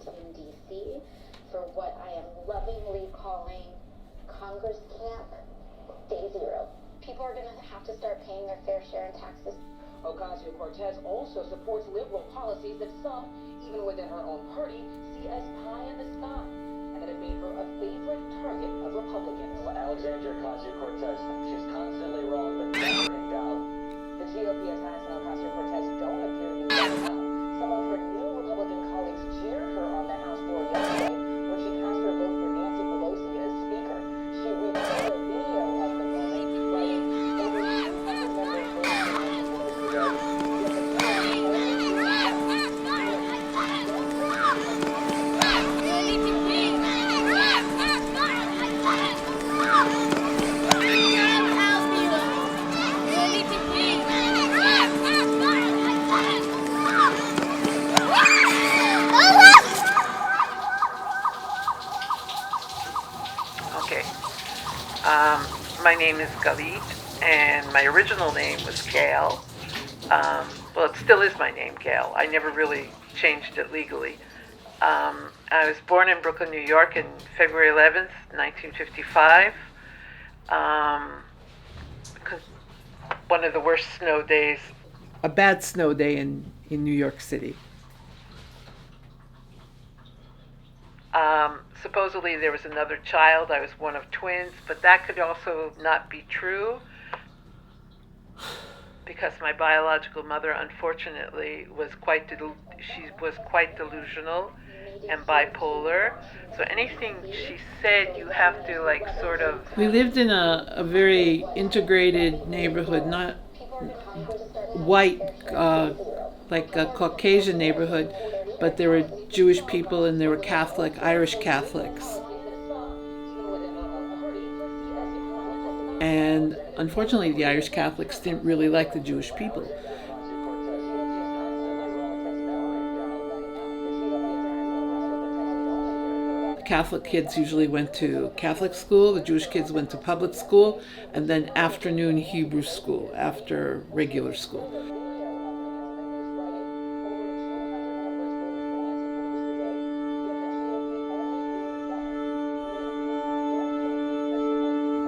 Washington, D.C. for what I am lovingly calling Congress Camp Day Zero. People are going to have to start paying their fair share in taxes. Ocasio-Cortez also supports liberal policies that some, even within her own party, see as pie in the sky, and that have made her a favorite target of Republicans. Well, Alexandria Ocasio-Cortez, she's constantly wrong, but never in doubt. The GOP attacks on Ocasio-Cortez don't appear to be letting up. Some of her new Republican colleagues cheered her on the House floor yesterday when she cast her vote for Nancy Pelosi as Speaker. She retweeted a video of the moment, writing, "Over 200 members voted for Nancy Pelosi." Okay. My name is Galit, and my original name was Gail. Well, it still is my name, Gail. I never really changed it legally. I was born in Brooklyn, New York in February 11th, 1955. Because one of the worst snow days. A bad snow day in New York City. Supposedly there was another child. I was one of twins, but that could also not be true because my biological mother, unfortunately, was quite delusional and bipolar. So anything she said, you have to sort of. We lived in a very integrated neighborhood, not white, like a Caucasian neighborhood. But there were Jewish people and there were Irish Catholics. And unfortunately, the Irish Catholics didn't really like the Jewish people. The Catholic kids usually went to Catholic school, the Jewish kids went to public school, and then afternoon Hebrew school after regular school.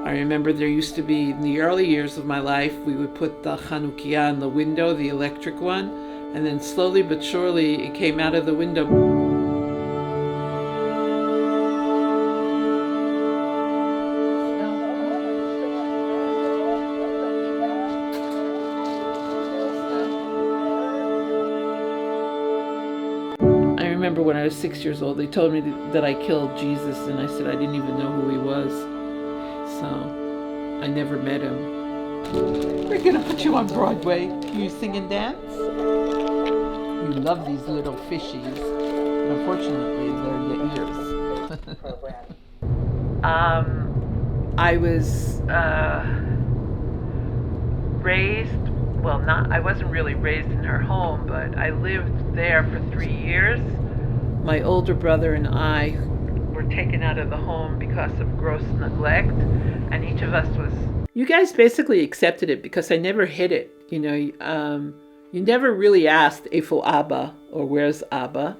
I remember there used to be, in the early years of my life, we would put the Chanukiah in the window, the electric one, and then slowly but surely it came out of the window. I remember when I was 6 years old, they told me that I killed Jesus, and I said I didn't even know who he was. So, I never met him. We're going to put you on Broadway. Can you sing and dance? You love these little fishies. But unfortunately, they're your ears. I was raised, I wasn't really raised in her home, but I lived there for 3 years. My older brother and I were taken out of the home because of gross neglect, and each of us was. You guys basically accepted it because I never hid it. You never really asked Eifo Abba or where's Abba.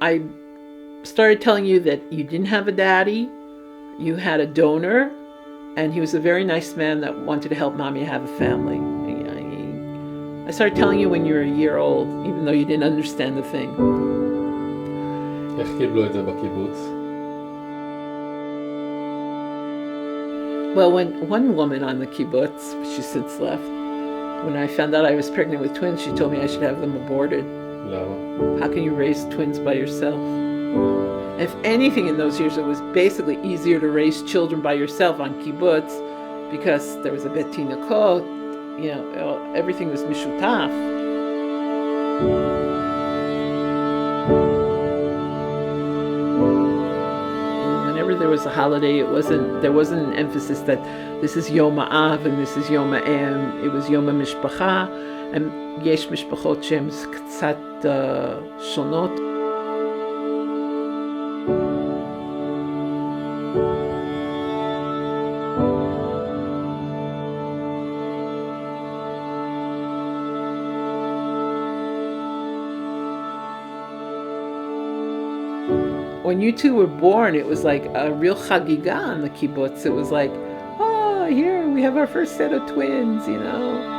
I started telling you that you didn't have a daddy, you had a donor, and he was a very nice man that wanted to help mommy have a family. I started telling you when you were a year old, even though you didn't understand the thing. איך קיבלו את זה בקיבוץ? Well, when one woman on the kibbutz, she's since left, when I found out I was pregnant with twins, she told me I should have them aborted. למה? How can you raise twins by yourself? If anything in those years, it was basically easier to raise children by yourself on kibbutz because there was a bet tinokot, everything was mishutaf. There was a holiday, there wasn't an emphasis that this is Yom Ha'av and this is Yom Ha'em. It was Yom HaMishpacha, and yesh mishpachot שהן קצת שונות. when you two were born, it was like a real chagiga on the kibbutz. It was like, oh, here we have our first set of twins, you know.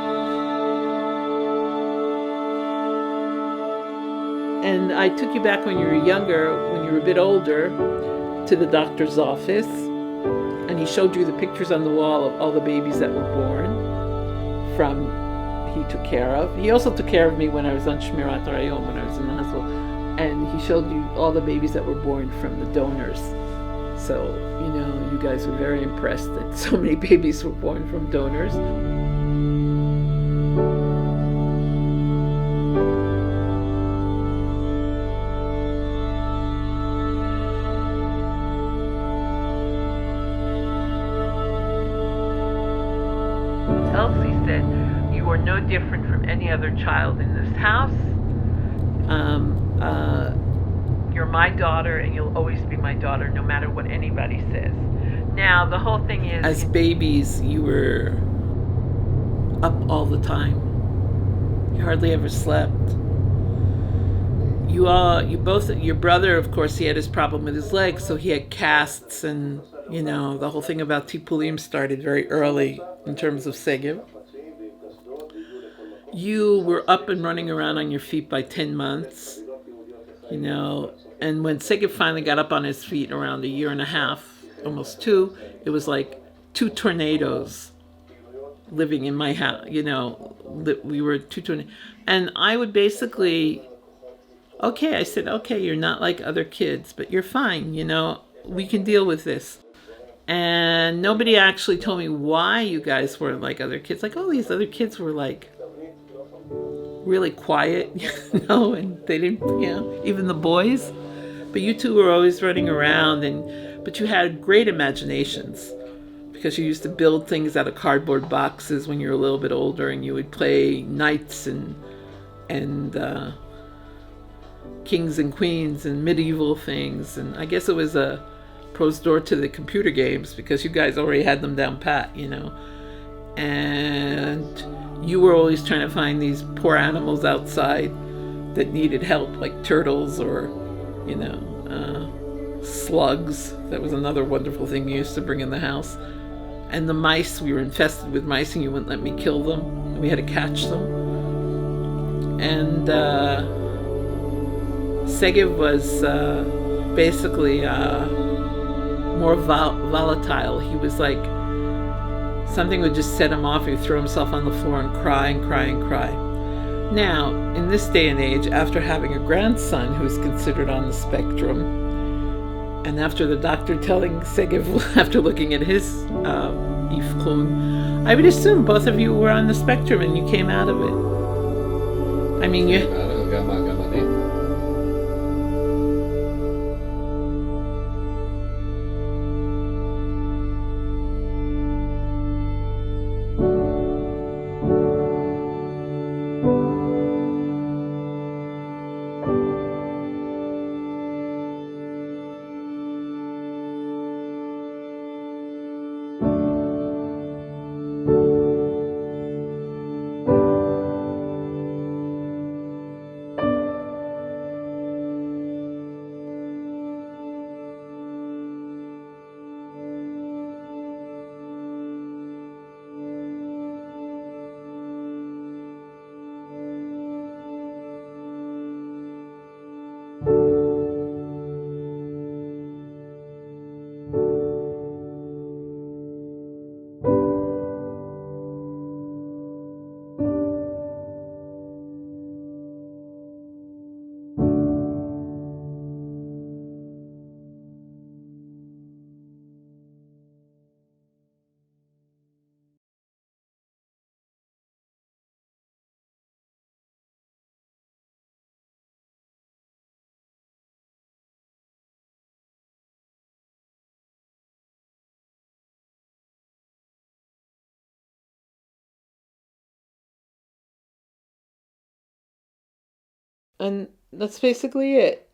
And I took you back when you were younger, when you were a bit older, to the doctor's office, and he showed you the pictures on the wall of all the babies that were born he took care of. He also took care of me when I was on Shmirat Arayom, when I was in the hospital, and he showed you all the babies that were born from the donors. So, you know, you guys were very impressed that so many babies were born from donors. Elsie said, "You are no different from any other child in this house. You're my daughter, and you'll always be my daughter, no matter what anybody says." Now, the whole thing is, as babies, you were up all the time. You hardly ever slept. Your brother, of course, he had his problem with his legs, so he had casts, and, you know, the whole thing about tipulim started very early in terms of Segev. You were up and running around on your feet by 10 months, you know, and when Segev finally got up on his feet around a year and a half, almost 2, it was like 2 tornadoes living in my house, you know, we were 2 tornadoes. And I would basically, I said, okay, you're not like other kids, but you're fine, you know, we can deal with this. And nobody actually told me why you guys weren't like other kids. Like, all these other kids were like really quiet, you know, and they didn't, you know, even the boys. But you two were always running around, but you had great imaginations because you used to build things out of cardboard boxes when you were a little bit older, and you would play knights and kings and queens and medieval things. And I guess it was a pros door to the computer games because you guys already had them down pat, you know. And you were always trying to find these poor animals outside that needed help, like turtles or, you know, slugs. That was another wonderful thing you used to bring in the house. And the mice, we were infested with mice and you wouldn't let me kill them. And we had to catch them. And Segev was basically more volatile. He was like, something would just set him off. He'd throw himself on the floor and cry and cry and cry. Now, in this day and age, after having a grandson who's considered on the spectrum, and after the doctor telling Segev, after looking at his Ifkun, I would assume both of you were on the spectrum and you came out of it. I mean, you... גם אני. And that's basically it.